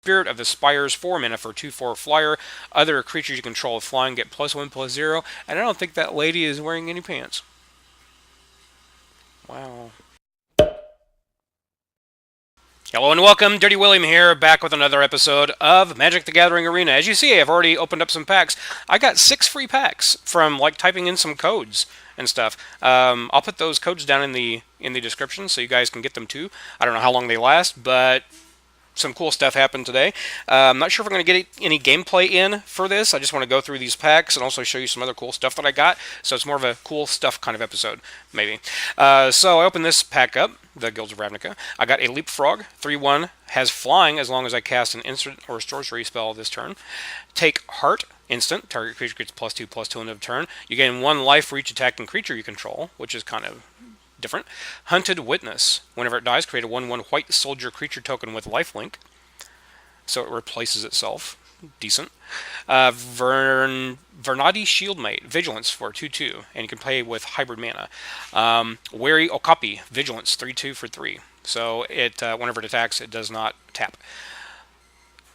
Spirit of the Spires, 4 mana for a 2/4 flyer. Other creatures you control with flying get +1/+0. And I don't think that lady is wearing any pants. Wow. Hello and welcome, Dirty William here, back with another episode of Magic the Gathering Arena. As you see, I've already opened up some packs. I got 6 free packs from typing in some codes and stuff. I'll put those codes down in the description so you guys can get them too. I don't know how long they last, but some cool stuff happened today. I'm not sure if I'm going to get any gameplay in for this. I just want to go through these packs and also show you some other cool stuff that I got. So it's more of a cool stuff kind of episode, maybe. So I opened this pack up, the Guilds of Ravnica. I got a Leapfrog, 3/1, has flying as long as I cast an instant or sorcery spell this turn. Take Heart, instant. Target creature gets +2/+2 end of turn. You gain 1 life for each attacking creature you control, which is kind of different. Hunted Witness. Whenever it dies, create a 1/1 white soldier creature token with lifelink. So it replaces itself. Decent. Vernadi Shieldmate. Vigilance for 2/2. And you can play with hybrid mana. Wary Okapi. Vigilance. 3/2 for 3. So it whenever it attacks, it does not tap.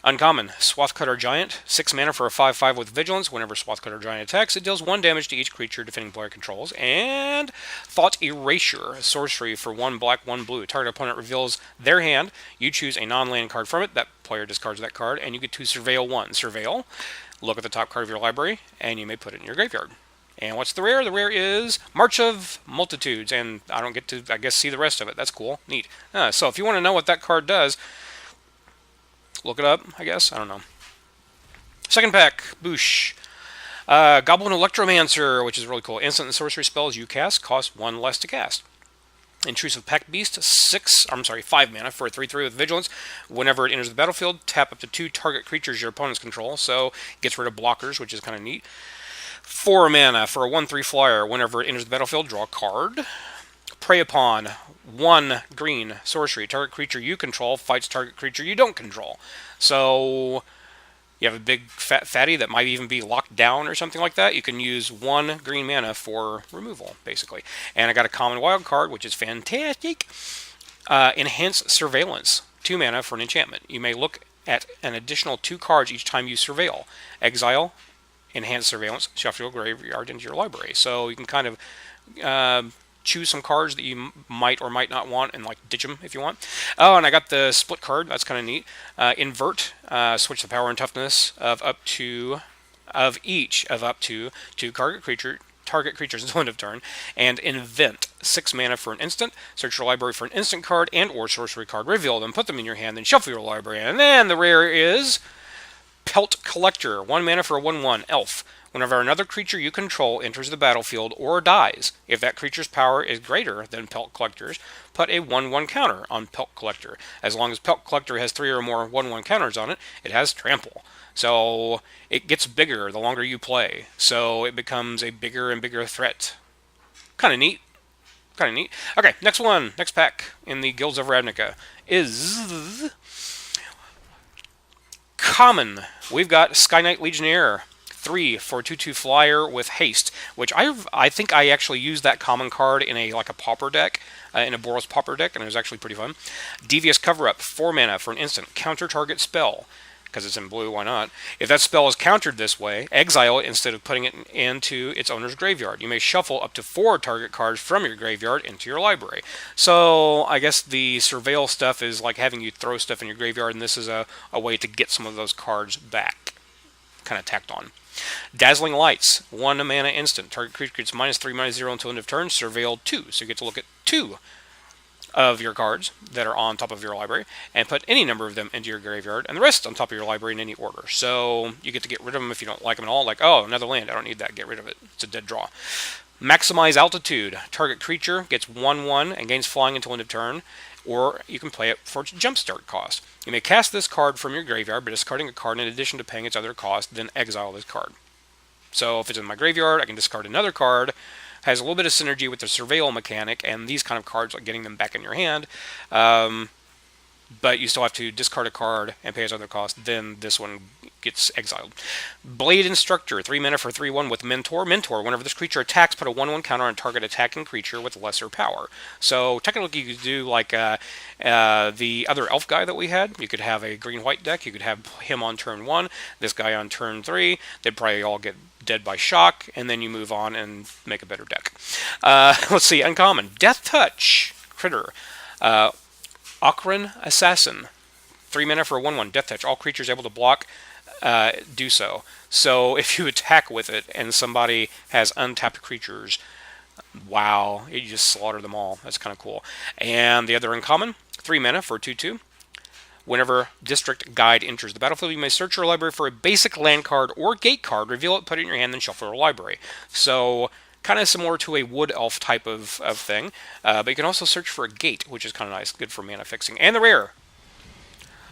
Uncommon, Swathcutter Giant, 6 mana for a 5/5 with Vigilance. Whenever Swathcutter Giant attacks, it deals 1 damage to each creature defending player controls. And Thought Erasure, sorcery for 1 black, 1 blue. Target opponent reveals their hand. You choose a non-land card from it. That player discards that card, and you get to surveil 1. Surveil, look at the top card of your library, and you may put it in your graveyard. And what's the rare? The rare is March of Multitudes, and I don't get to, I guess, see the rest of it. That's cool. Neat. So if you want to know what that card does, look it up, I guess. I don't know. Second pack, Boosh. Goblin Electromancer, which is really cool. Instant and sorcery spells you cast cost 1 less to cast. Intrusive Pack Beast, 5 mana for a 3/3 with Vigilance. Whenever it enters the battlefield, tap up to 2 target creatures your opponents control. So it gets rid of blockers, which is kind of neat. 4 mana for a 1/3 flyer. Whenever it enters the battlefield, draw a card. Prey Upon, 1 green sorcery. Target creature you control fights target creature you don't control. So you have a big fat fatty that might even be locked down or something like that. You can use 1 green mana for removal, basically. And I got a common wild card, which is fantastic. Enhanced Surveillance, 2 mana for an enchantment. You may look at an additional 2 cards each time you surveil. Exile, Enhanced Surveillance, shuffle your graveyard into your library. So you can kind of choose some cards that you might or might not want and ditch them if you want. Oh, and I got the split card. That's kind of neat. Invert, switch the power and toughness of each of up to 2 target creatures until end of turn. And Invent, 6 mana for an instant. Search your library for an instant card and or sorcery card. Reveal them, put them in your hand, then shuffle your library. And then the rare is Pelt Collector, 1 mana for a 1/1 elf. Whenever another creature you control enters the battlefield or dies, if that creature's power is greater than Pelt Collector's, put a 1/1 counter on Pelt Collector. As long as Pelt Collector has 3 or more 1/1 counters on it, it has Trample. So it gets bigger the longer you play. So it becomes a bigger and bigger threat. Kind of neat. Kind of neat. Okay, next pack in the Guilds of Ravnica is common. We've got Sky Knight Legionnaire. 3 for 2/2 flyer with haste, which I think I actually used that common card in a pauper deck, in a Boros pauper deck, and it was actually pretty fun. Devious Cover-Up, 4 mana for an instant. Counter target spell, because it's in blue, why not? If that spell is countered this way, exile it instead of putting it into its owner's graveyard. You may shuffle up to 4 target cards from your graveyard into your library. So I guess the surveil stuff is like having you throw stuff in your graveyard, and this is a way to get some of those cards back, kind of tacked on. Dazzling Lights, 1 mana instant. Target creature gets -3/-0 until end of turn. Surveil 2. So you get to look at 2 of your cards that are on top of your library and put any number of them into your graveyard and the rest on top of your library in any order. So you get to get rid of them if you don't like them at all. Like, oh, another land. I don't need that. Get rid of it. It's a dead draw. Maximize Altitude. Target creature gets 1/1 and gains flying until end of turn. Or you can play it for its jumpstart cost. You may cast this card from your graveyard by discarding a card in addition to paying its other cost, then exile this card. So if it's in my graveyard, I can discard another card. Has a little bit of synergy with the surveil mechanic and these kind of cards, like getting them back in your hand. But you still have to discard a card and pay its other cost. Then this one gets exiled. Blade Instructor, 3 mana for 3/1 with Mentor. Mentor, whenever this creature attacks, put a 1/1 counter on target attacking creature with lesser power. So technically you could do like the other elf guy that we had. You could have a green-white deck. You could have him on turn 1, this guy on turn 3. They'd probably all get dead by shock, and then you move on and make a better deck. Let's see, uncommon. Death Touch, critter. Ocaran Assassin, 3 mana for a 1/1 Death Touch. All creatures able to block do so. So if you attack with it and somebody has untapped creatures, wow, you just slaughter them all. That's kind of cool. And the other uncommon, 3 mana for 2/2. Whenever District Guide enters the battlefield, you may search your library for a basic land card or gate card, reveal it, put it in your hand, then shuffle your library. So kind of similar to a wood elf type of thing. But you can also search for a gate, which is kind of nice. Good for mana fixing. And the rare,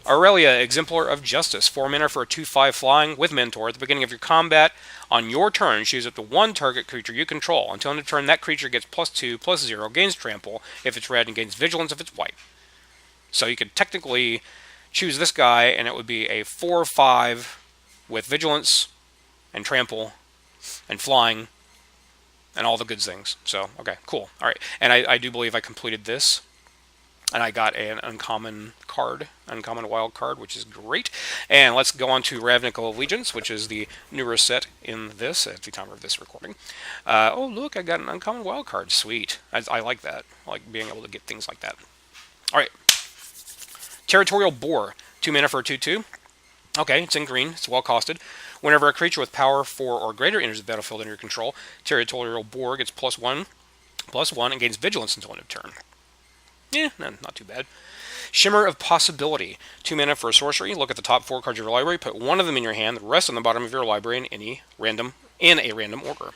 Aurelia, Exemplar of Justice, 4 mana for a 2/5 flying with Mentor. At the beginning of your combat, on your turn, choose up to one target creature you control. Until end of turn, that creature gets +2/+0, gains trample if it's red, and gains vigilance if it's white. So you could technically choose this guy, and it would be a 4/5 with vigilance and trample and flying and all the good things. So, okay, cool. All right, and I do believe I completed this. And I got an uncommon card, uncommon wild card, which is great. And let's go on to Ravnica Allegiance, which is the newer set in this at the time of this recording. Oh, look, I got an uncommon wild card. Sweet. I like that. I like being able to get things like that. All right. Territorial Boar, 2 mana for a 2/2. Okay, it's in green. It's well costed. Whenever a creature with power 4 or greater enters the battlefield under your control, Territorial Boar gets +1/+1 and gains vigilance until end of turn. Yeah, no, not too bad. Shimmer of Possibility, 2 mana for a sorcery. Look at the top 4 cards of your library. Put one of them in your hand. The rest on the bottom of your library in a random order.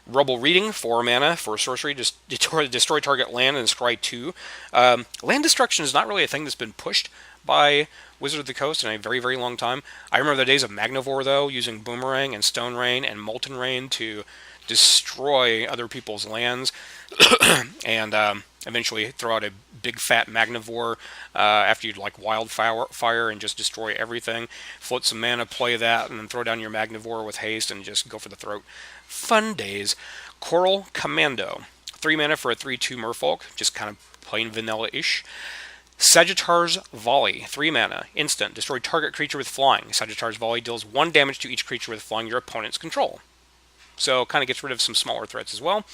Rubble Reading, 4 mana for a sorcery. Just destroy target land and scry 2. Land destruction is not really a thing that's been pushed by Wizard of the Coast in a very, very long time. I remember the days of Magnivore, though, using Boomerang and Stone Rain and Molten Rain to destroy other people's lands and eventually throw out a big fat Magnivore after you'd like Wildfire and just destroy everything. Float some mana, play that, and then throw down your Magnivore with haste and just go for the throat. Fun days. Coral Commando, 3 mana for a 3/2 Merfolk, just kind of plain vanilla-ish. Sagittar's Volley, 3 mana, instant, destroy target creature with flying. Sagittar's Volley deals 1 damage to each creature with flying your opponent's control. So kind of gets rid of some smaller threats as well.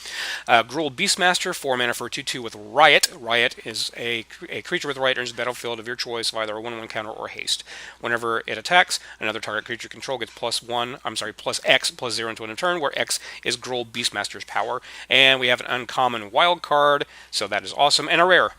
Gruul Beastmaster, 4 mana for a 2/2 with Riot. Riot is a creature with Riot enters the battlefield of your choice of either a 1/1 counter or haste. Whenever it attacks, another target creature control gets +X/+0 until end of turn, where X is Gruul Beastmaster's power. And we have an uncommon wild card, so that is awesome. And a rare,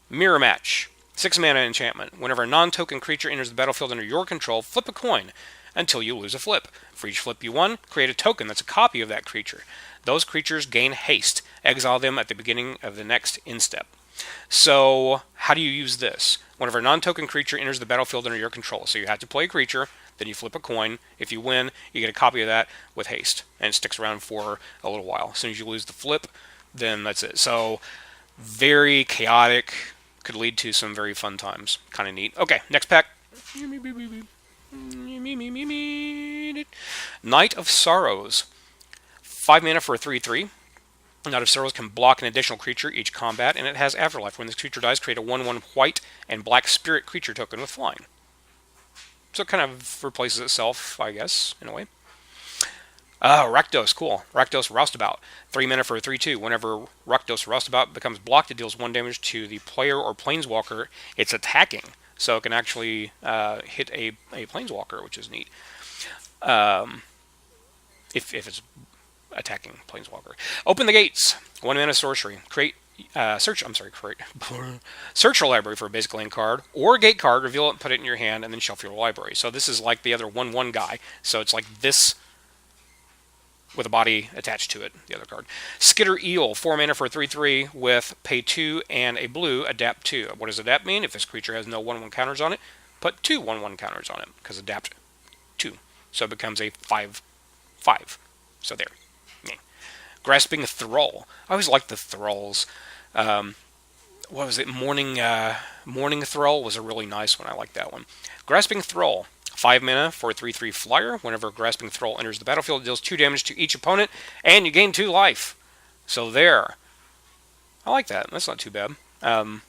Mirror Match, 6 mana enchantment. Whenever a non-token creature enters the battlefield under your control, flip a coin until you lose a flip. For each flip you won, create a token that's a copy of that creature. Those creatures gain haste. Exile them at the beginning of the next instep. So, how do you use this? Whenever a non-token creature enters the battlefield under your control, so you have to play a creature, then you flip a coin. If you win, you get a copy of that with haste, and it sticks around for a little while. As soon as you lose the flip, then that's it. So, very chaotic, could lead to some very fun times. Kind of neat. Okay, next pack. Night of Sorrows, 5 mana for a 3/3. Night of Sorrows can block an additional creature each combat, and it has Afterlife. When this creature dies, create a 1/1 white and black spirit creature token with flying. So it kind of replaces itself, I guess, in a way. Rakdos, cool. Rakdos Roustabout, 3 mana for a 3/2. Whenever Rakdos Roustabout becomes blocked, it deals 1 damage to the player or planeswalker it's attacking. So it can actually hit a planeswalker, which is neat. If it's attacking planeswalker. Open the Gates, 1 mana sorcery. Search your library for a basic land card or a gate card, reveal it, put it in your hand, and then shuffle your library. So this is like the other 1/1 guy. So it's like this with a body attached to it, the other card. Skitter Eel, 4 mana for a 3/3 with pay 2 and a blue, adapt 2. What does adapt mean? If this creature has no 1/1 counters on it, put 2 1/1 counters on it, because adapt 2. So it becomes a 5/5. So there. Yeah. Grasping Thrall. I always liked the Thralls. What was it? Morning Thrall was a really nice one. I like that one. Grasping Thrall. 5 mana for a 3/3 flyer. Whenever a Grasping Thrall enters the battlefield, it deals 2 damage to each opponent, and you gain 2 life. So there. I like that. That's not too bad. 2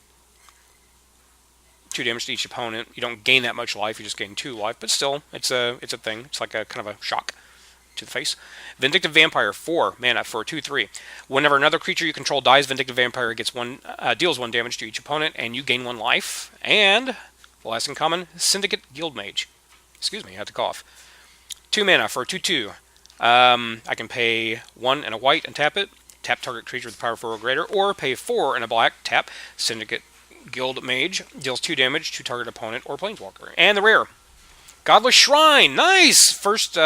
damage to each opponent. You don't gain that much life, you just gain 2 life, but still, it's a thing. It's like a kind of a shock to the face. Vindictive Vampire, 4 mana for a 2/3. Whenever another creature you control dies, Vindictive Vampire deals 1 damage to each opponent, and you gain 1 life. And the last in common, Syndicate Guildmage. Excuse me, I had to cough. 2 mana for a 2/2. I can pay 1 and a white and tap it. Tap target creature with power 4 or greater, or pay 4 and a black, tap Syndicate Guildmage, deals 2 damage to target opponent or planeswalker. And the rare, Godless Shrine, nice! First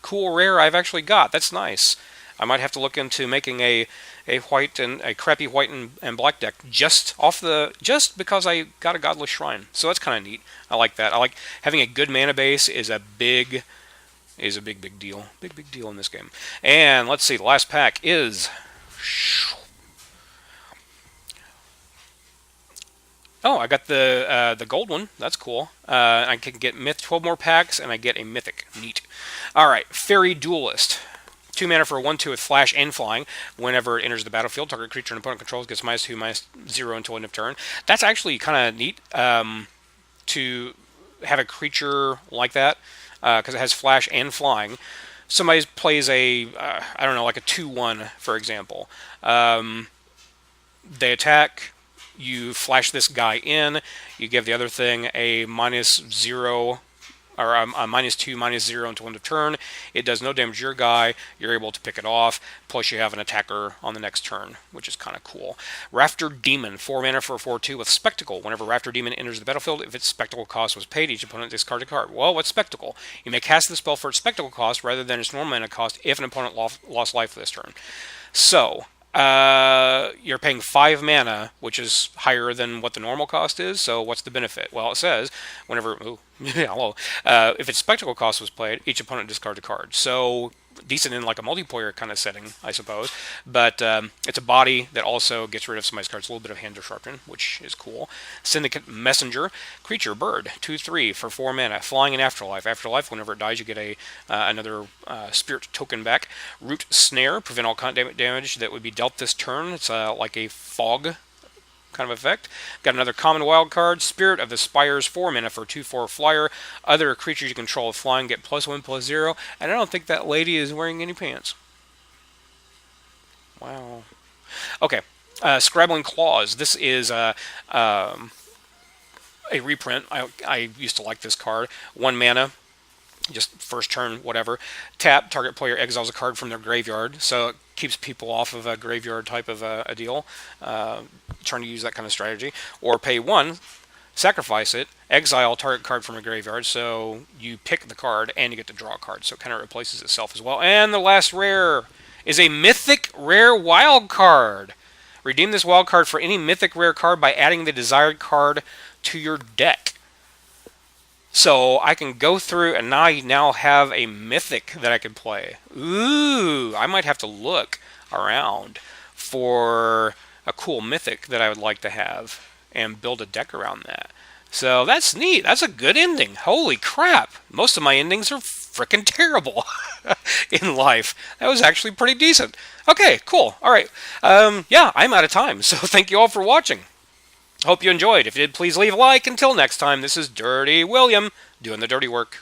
cool rare I've actually got. That's nice. I might have to look into making a crappy white and black deck just because I got a Godless Shrine. So that's kind of neat. I like that. I like having a good mana base is a big deal. Big deal in this game. And let's see, the last pack is. Oh, I got the gold one. That's cool. I can get 12 more packs, and I get a Mythic. Neat. All right, Fairy Duelist. 2 mana for a 1/2 with flash and flying. Whenever it enters the battlefield, target creature and opponent controls gets -2, -0 until end of turn. That's actually kind of neat to have a creature like that because it has flash and flying. Somebody plays a, I don't know, like a 2/1, for example. They attack. You flash this guy in. You give the other thing a -0, or a -2, -0 until end of turn. It does no damage to your guy. You're able to pick it off. Plus, you have an attacker on the next turn, which is kind of cool. Rafter Demon, 4 mana for a 4/2 with Spectacle. Whenever Rafter Demon enters the battlefield, if its Spectacle cost was paid, each opponent discards a card. Well, what's Spectacle? You may cast the spell for its Spectacle cost rather than its normal mana cost if an opponent lost life this turn. So, you're paying 5 mana, which is higher than what the normal cost is. So what's the benefit? Well, it says whenever if its Spectacle cost was played, each opponent discards a card. So decent in like a multiplayer kind of setting, I suppose. But it's a body that also gets rid of somebody's cards. A little bit of hand to sharpen, which is cool. Syndicate Messenger, creature, bird, 2/3 for 4 mana, flying in Afterlife. Afterlife, whenever it dies, you get another spirit token back. Root Snare, prevent all content damage that would be dealt this turn. It's like a fog kind of effect. Got another common wild card, Spirit of the Spires, 4 mana for 2/4 flyer. Other creatures you control with flying get +1, +0. And I don't think that lady is wearing any pants. Wow. Okay. Scrabbling Claws. This is a reprint. I used to like this card. 1 mana. Just first turn, whatever. Tap, target player exiles a card from their graveyard. So it keeps people off of a graveyard type of a deal. Trying to use that kind of strategy. Or pay 1, sacrifice it, exile target card from a graveyard. So you pick the card and you get to draw a card. So it kind of replaces itself as well. And the last rare is a Mythic Rare Wild Card. Redeem this wild card for any Mythic Rare card by adding the desired card to your deck. So I can go through and I now have a Mythic that I can play. Ooh, I might have to look around for a cool Mythic that I would like to have and build a deck around that. So that's neat. That's a good ending. Holy crap. Most of my endings are freaking terrible in life. That was actually pretty decent. Okay, cool. All right. Yeah, I'm out of time. So thank you all for watching. Hope you enjoyed. If you did, please leave a like. Until next time, this is Dirty William doing the dirty work.